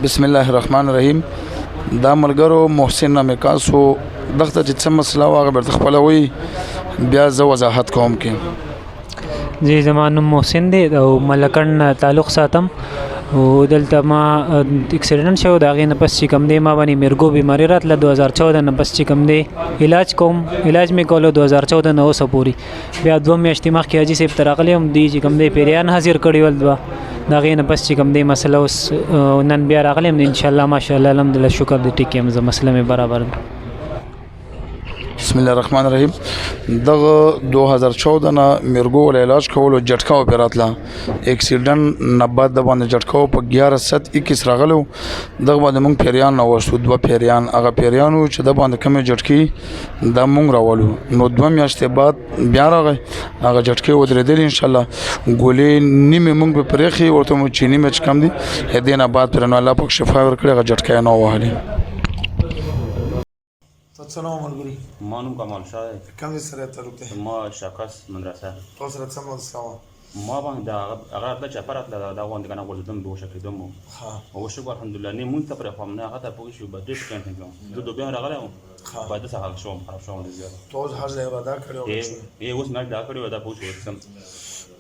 بسم الله الرحمن الرحیم. دا ملګرو محسن نامې کاسو دغه چې څه مسله واغه برته خپلوي بیا زه وضاحت کوم کې. زی زما نوم محسن دی او ملکن تعلق ساتم او دلته ما اکسیډنټ شو دا غي نه پس چې کم دی ما باندې مرګو بیماری راتله 2014 نه پس چې کم دی علاج می کولو 2014 نه اوسه پوری بیا 2 میاشتې مخکې حاجی صاحب تراغلی هم دی چې کم دی پیریان حاضر کړی ول دا غي نه پس چې کم دی مسله اوس نن بیا راغلی ان شاء الله ماشاءالله الحمدلله شکر دې ټیک یم زه مسله می برابر. بسم الله الرحمن الرحیم. دغه 2014 نه مرګو ول علاج کولو جټکا اپراتلا اکسیډنټ نه بعد د باندې جټکا په 1121 راغلو دغه باندې مونږ پیریان نو وسو 2 پیریان هغه پیریانو چې د باندې کم جټکی د مونږ راولو نو 2 میاشتې بعد بیا راغی هغه جټکی ودرېدل ان شاء الله ګولې نیمه مونږ په پرېخي ورته مو چینی مچ کم دي هدینه بعد پر نو الله پاک شفا ورکړي هغه جټکی نو وهلي. سلام ملګری ما نوم کمال شاه دی. کوم سره تعلق دی؟ ما شاکس مدرسه. تاسو سره څه مسله ما باندې هغه د چپرات دا غونډه کنه ولدم به شکل دمو ها او شکر الحمدلله نه مونږ ته پر خو نه هغه ته پوه شو بده څنګه څنګه د دوبه راغله بعد څه حال شوم خراب شوم زیات تاسو هر ځای اراده کړو ای اوس نه دا کړو دا پوه شو سم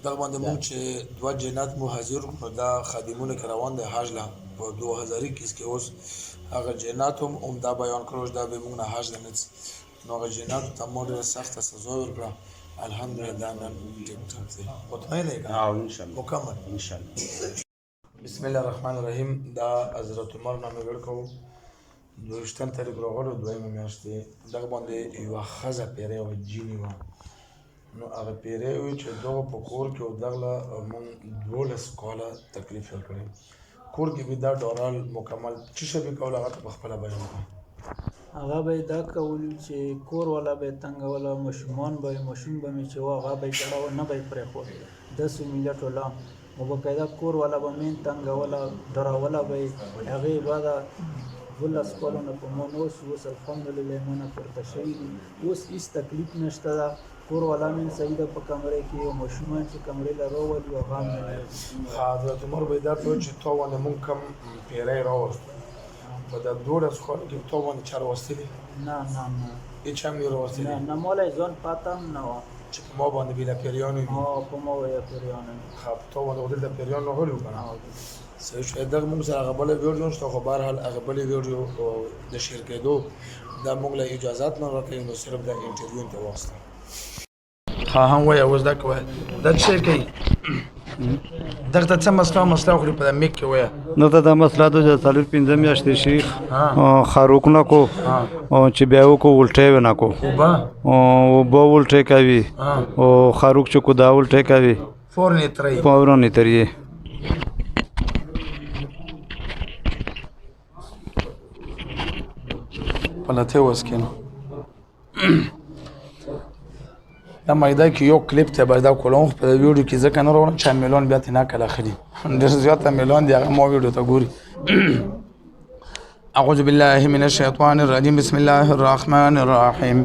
دا باندې مونږ چې 2 جنات مو حاضر کړو دا خادمونه روان دي حج لا په 2021 کې اوس هغه جنات هم دا بیان کړو دا به موږ نه حج نه نو هغه جنات ته موږ سخت سزا ورکړه الحمدلله دا نن ټیک ټاک دی مطمئن یې او ان شاء الله مکمل ان شاء الله. بسم الله الرحمن الرحیم. دا حضرت عمر نامه ورکو دوشتن تاریخ راغلو دویمه میاشتې دغه باندې یو خزه پیری او جینی و نو هغه پیری و چې دغه په کور کې دغه مونږ 12 کاله تکلیف ورکړي کور کې به دا ډورال مکمل چې شبي کوله هغه په خپل بیان کوي هغه به دا کول چې کور والا به تنگ ولا مشمون به مشم به می چې هغه به چړاو نه به پرې خو 10 میلیټ ولا مبقیدا کور والا به مين تنگ ولا درا ولا به هغه بعد ولا سکولونه په مونوس وس الحمدلله مونږ پر تشریح اوس هیڅ تکلیف نشته دا کور والا من سید په کمرې کې او مشمون چې کمرې له روول یو غام حضرت عمر به دا ته چې تو ونه مونږ کم پیری راوست په دا دوړه خو کې تو ونه چار وستلی نه هیڅ هم یې راوستلی نه مولای ځون پاتم نه چې په ما باندې بلا پیریانو په ما ویا پیریانو خو تو ونه ودل د پیریانو هلو کنه سه شو دغه موږ سره غبل ویډیو شته خو بهر حال غبل ویډیو د شرکتو دا موږ له اجازهات نه راکې نو صرف د انټرویو ته واسطه ها هم وای اوس دا کوه دا څه کوي دغه څه مسله خو په میک کې وای نو دا مسله د څلور 15 میاشتې شیخ خاروق نه کو او چې بیا کو الټه ونه کو او بو الټه کوي او خاروق چې کو دا الټه کوي فورن ترې پلته وسکینو دا مایدا کې یو کلیپ ته بعد دا کولم په ویډیو کې ځکه نه روان 4 میلیون بیا تنه کله خري ډېر زیاته میلیون دی هغه مو ویډیو ته ګوري. أعوذ بالله من الشيطان الرجيم. بسم الله الرحمن الرحيم.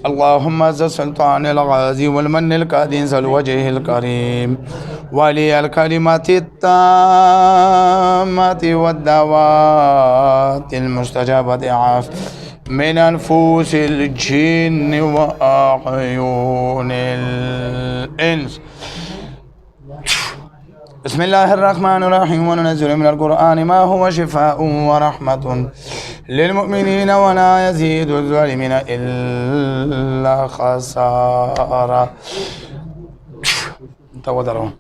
اللهم ذا السلطان الغازي والمن القادم ذو الوجه الكريم ولي الكلمات التامات والدعوات المستجابة عاف من أنفس الجن وأعين الإنس. بسم الله الرحمن الرحيم. وننزل من القرآن ما هو شفاء ورحمة للمؤمنين ولا يزيد الظالمين إلا خسارة. تودرون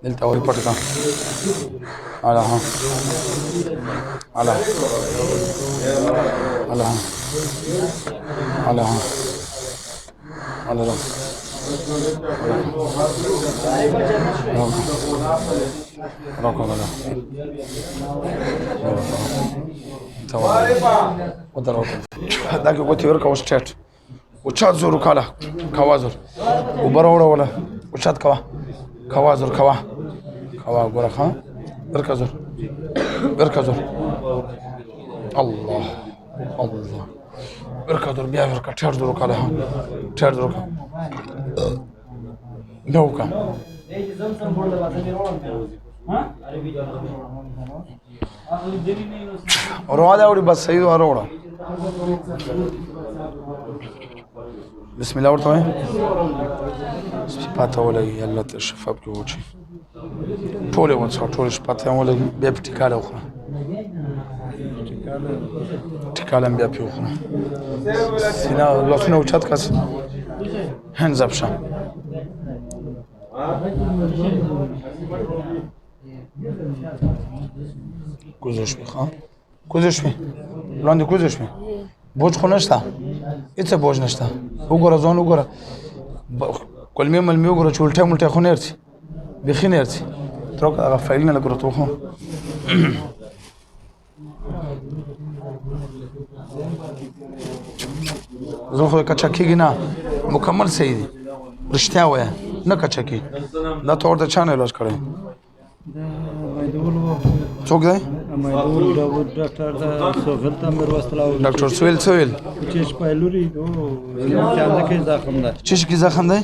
دلتا وي پټکا على ها على على على على روكو ولا ودروك هذاك قلت وركا وشات وشات زور كلا كوازر وبرورا ولا وشات كوازر كوا غورا ها بركزر الله بركزر بیا ورکا ټر درو کله ټر درو نوکا روح دا وړي بس صحیح وروړه بسم الله ورته وایي پاته ولګي الله ته شفا پکې وچی ټولې وڅښه ټولې پاته ولګي بیا په ټیکاله وخوره ټیکاله هم بیا پې وخوره سینه لاسونه اوچت کړه hands up شه کوزه شوې ښه کوزه شوې وړاندې کوزه شوې بوج خو نشته هېڅ بوج نشته وګوره ځان وګوره کلمې ملمې وګوره چې الټی ملټی خو نه ارڅي بیخي نه ارڅي تر هغه فایلونه لږ ورته وښو زه خو کچه کېږي نه مکمل صحیح دي رښتیا وایه نه کچه کېږي دا ته ورته چا نه علاج کړی څوک دی ډاکټر سویل څه ویل چیش کې زخم دی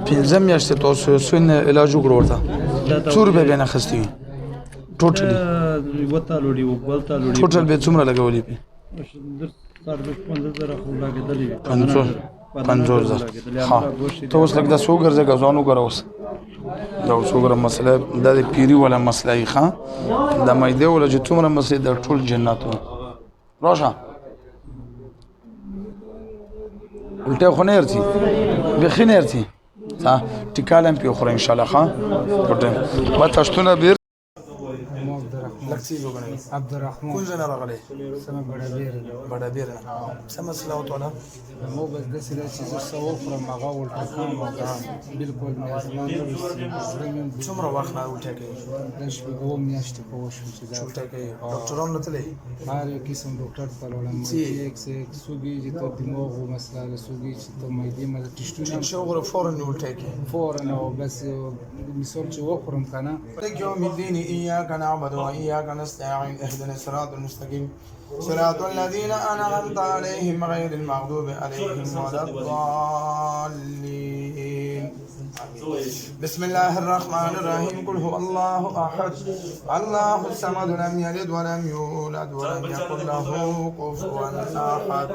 پنځه میاشتې تاسو سویل نه علاج وکړو ورته څو روپۍ بیا نه اخیستې وي ټوټلي ټوټل بیا څومره لګولي پې 50,000 ها ته اوس لږ دا څو ګرځه ځان وګوره اوس دا اوس وګوره مسله دا د پیري والا مسله یې ښه د معدې والا چې څومره مسلې د ټول جنت و راشه الټی خو نه ارڅي بیخي نه ارڅي ها ټیکاله هم پې وخوره انشاءالله ښه ما تشتونه بیر عبدالرحمن کوم ځای نه راغلی سمه بډه بیره څه مسله وه توله مو بس داسې ده چې زه څه وخورم هغه الټه کوم بلکل مې زما نه ویسي څومره وخت نه الټی کوي دا شپږ اووه میاشتې پوه شوم چې دا الټی کوي ډاکټران نه تللی هر یو قسم ډاکټر ته لاړم څوک چې ته دماغ مسله څوک چې ته معدې مله ټسټونه چې وګوره فورا یې الټی کوي فورا او بس مثال چې وخورم که نه مالك يوم الدين إياك نعبد وإياك نستعين اهدنا الصراط المستقيم صراط الذين أنعمت عليهم غير المغضوب عليهم ولا الضالين بسم الله الرحمن الرحيم قل هو الله أحد الله الصمد لم يلد ولم يولد ولم يكن له كفوا أحد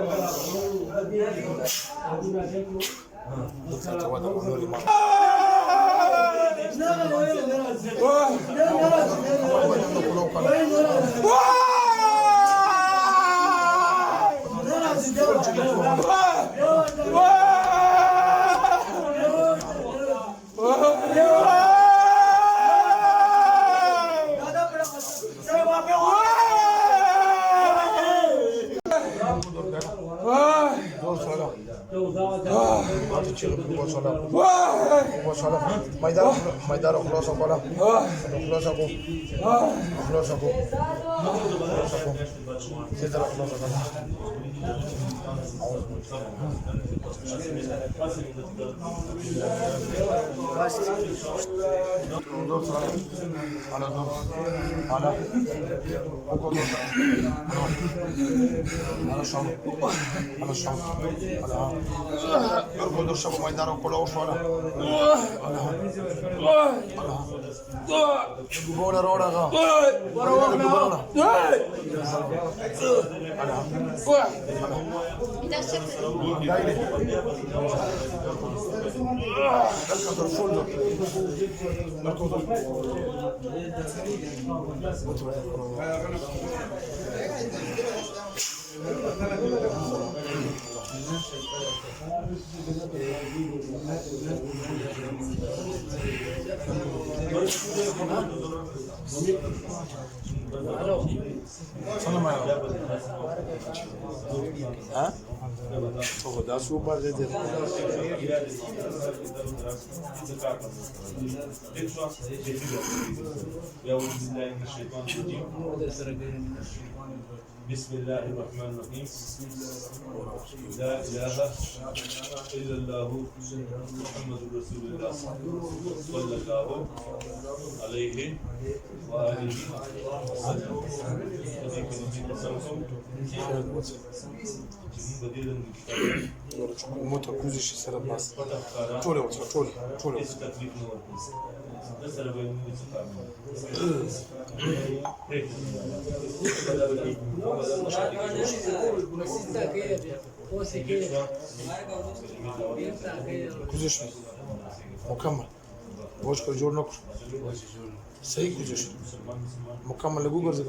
ميدان خلاص ولا خلاص اكو خلاص اكو سيدنا خلاص اركض الشباب ميدان كله وصولا بولا روڑا ها؟ ده سوبر ده بسم الله الرحمن الرحيم لا إله إلا الله محمد رسول الله صلى الله الله عليه وآله وسلم دې کې قسم کوم چې موږ د دې موته کوزي شي سره بس ټول تکلیف نه ورکړي د سره به موږ څه کار کوزي شي مکمل وښ کو جوړ نکړو صحیح کوزي شي مکمل لګو ګرځي